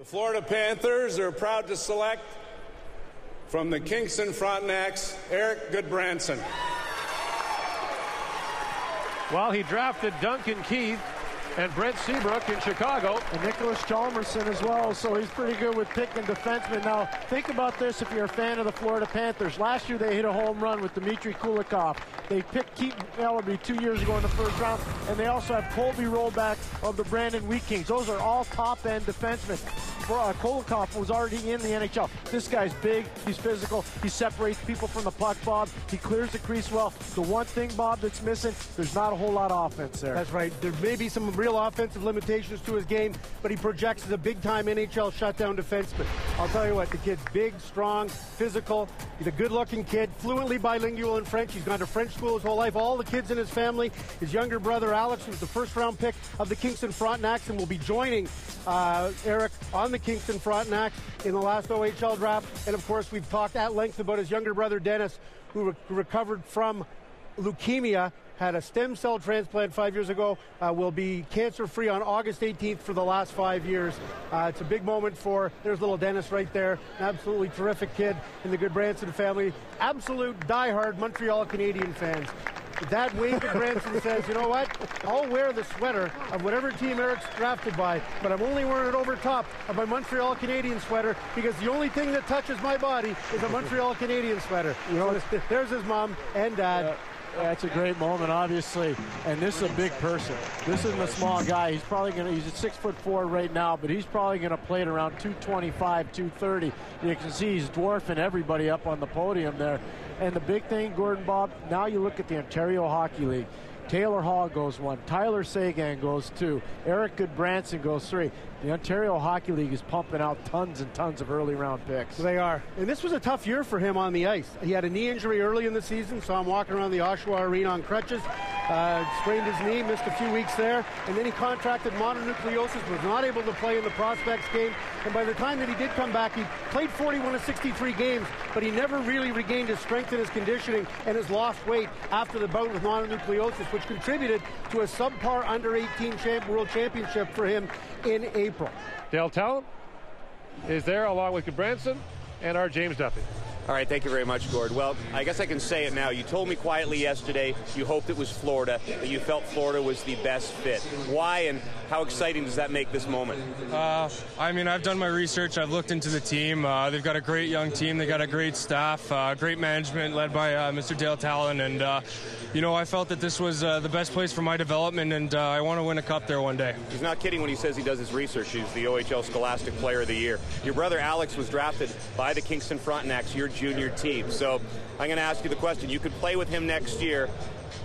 The Florida Panthers are proud to select from the Kingston Frontenacs, Eric Gudbranson. Well, he drafted Duncan Keith and Brent Seabrook in Chicago. And Nicholas Chalmerson as well, so he's pretty good with picking defensemen. Now, think about this if you're a fan of the Florida Panthers. Last year they hit a home run with Dmitry Kulikov. They picked Keaton Ellaby 2 years ago in the first round, and they also have Colby Rollback of the Brandon Wheat Kings. Those are all top-end defensemen. Kulikov was already in the NHL. This guy's big, he's physical, he separates people from the puck, Bob. He clears the crease well. The one thing, Bob, that's missing, there's not a whole lot of offense there. That's right. There may be some real offensive limitations to his game, but he projects as a big-time NHL shutdown defenseman. I'll tell you what, the kid's big, strong, physical. He's a good-looking kid, fluently bilingual in French. He's gone to French school his whole life. All the kids in his family, his younger brother Alex, who's the first-round pick of the Kingston Frontenacs and will be joining Eric on the Kingston Frontenacs in the last OHL draft. And, of course, we've talked at length about his younger brother Dennis, who recovered from leukemia, had a stem cell transplant 5 years ago, will be cancer-free on August 18th for the last 5 years. It's a big moment for, there's little Dennis right there, an absolutely terrific kid in the Gudbranson family, absolute diehard Montreal Canadian fans. Dad Wayne Gudbranson says, you know what, I'll wear the sweater of whatever team Eric's drafted by, but I'm only wearing it over top of my Montreal Canadian sweater because the only thing that touches my body is a Montreal Canadian sweater. You know, there's his mom and dad. That's a great moment, obviously, and this is a big person. This isn't a small guy. He's probably going to, he's at 6'4" right now, but he's probably going to play at around 225, 230. You can see he's dwarfing everybody up on the podium there. And the big thing, Gordon, Bob, now you look at the Ontario Hockey League. Taylor Hall goes 1, Tyler Sagan goes 2, Eric Gudbranson goes 3. The Ontario Hockey League is pumping out tons and tons of early round picks. They are. And this was a tough year for him on the ice. He had a knee injury early in the season, saw him walking around the Oshawa Arena on crutches, sprained his knee, missed a few weeks there, and then he contracted mononucleosis, was not able to play in the Prospects game, and by the time that he did come back, he played 41 of 63 games, but he never really regained his strength and his conditioning and his lost weight after the bout with mononucleosis, which contributed to a subpar under-18 World Championship for him in April. Dale Talon is there along with Gudbranson and our James Duffy. All right, thank you very much, Gord. Well, I guess I can say it now. You told me quietly yesterday you hoped it was Florida, that you felt Florida was the best fit. Why and how exciting does that make this moment? I mean, I've done my research. I've looked into the team. They've got a great young team. They've got a great staff, great management led by Mr. Dale Talon. And, you know, I felt that this was the best place for my development, and I want to win a cup there one day. He's not kidding when he says he does his research. He's the OHL Scholastic Player of the Year. Your brother Alex was drafted by the Kingston Frontenacs, your junior team. So I'm going to ask you the question. You could play with him next year,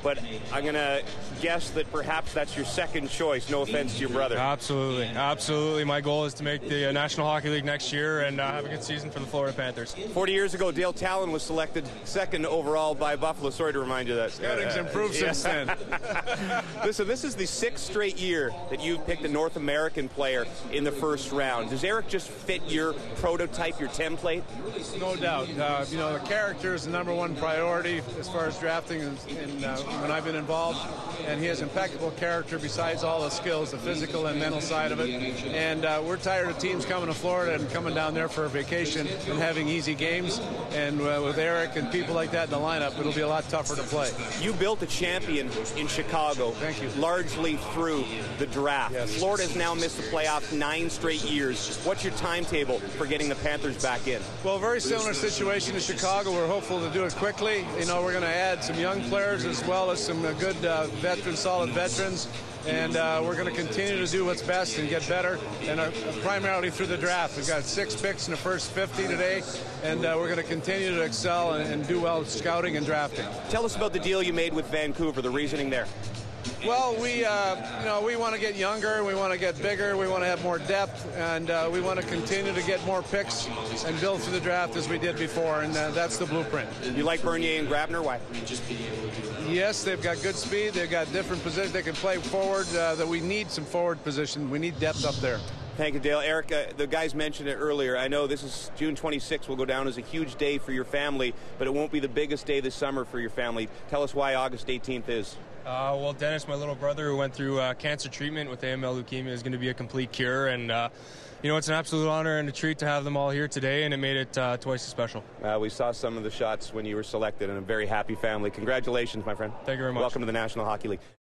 but I'm going to guess that perhaps that's your second choice. No offense to your brother. Absolutely. Absolutely. My goal is to make the National Hockey League next year and have a good season for the Florida Panthers. 40 years ago, Dale Talon was selected second overall by Buffalo. Sorry to remind you that. Scouting's improved since then. Listen, this is the 6th straight year that you've picked a North American player in the first round. Does Eric just fit your prototype, your template? No doubt. You know, the character is the number one priority as far as drafting when I've been involved. And he has impeccable character besides all the skills, the physical and mental side of it. And we're tired of teams coming to Florida and coming down there for a vacation and having easy games. And with Eric and people like that in the lineup, it'll be a lot tougher to play. You built a champion in Chicago. Thank you. Largely through the draft. Yes. Florida has now missed the playoffs 9 straight years. What's your timetable for getting the Panthers back in? Well, very similar situation to Chicago. We're hopeful to do it quickly. You know, we're going to add some young players as well as some good veterans, solid veterans. And we're going to continue to do what's best and get better, and primarily through the draft. We've got 6 picks in the first 50 today, and we're going to continue to excel and do well scouting and drafting. Tell us about the deal you made with Vancouver, the reasoning there. Well, we want to get younger, we want to get bigger, we want to have more depth, and we want to continue to get more picks and build through the draft as we did before, and that's the blueprint. You like Bernier and Grabner? Why? Yes, they've got good speed, they've got different positions, they can play forward, that we need some forward position, we need depth up there. Thank you, Dale. Eric, the guys mentioned it earlier. I know this is June 26th will go down as a huge day for your family, but it won't be the biggest day this summer for your family. Tell us why August 18th is. Well, Dennis, my little brother who went through cancer treatment with AML leukemia, is going to be a complete cure, and it's an absolute honor and a treat to have them all here today, and it made it twice as special. We saw some of the shots when you were selected, and a very happy family. Congratulations, my friend. Thank you very much. Welcome to the National Hockey League.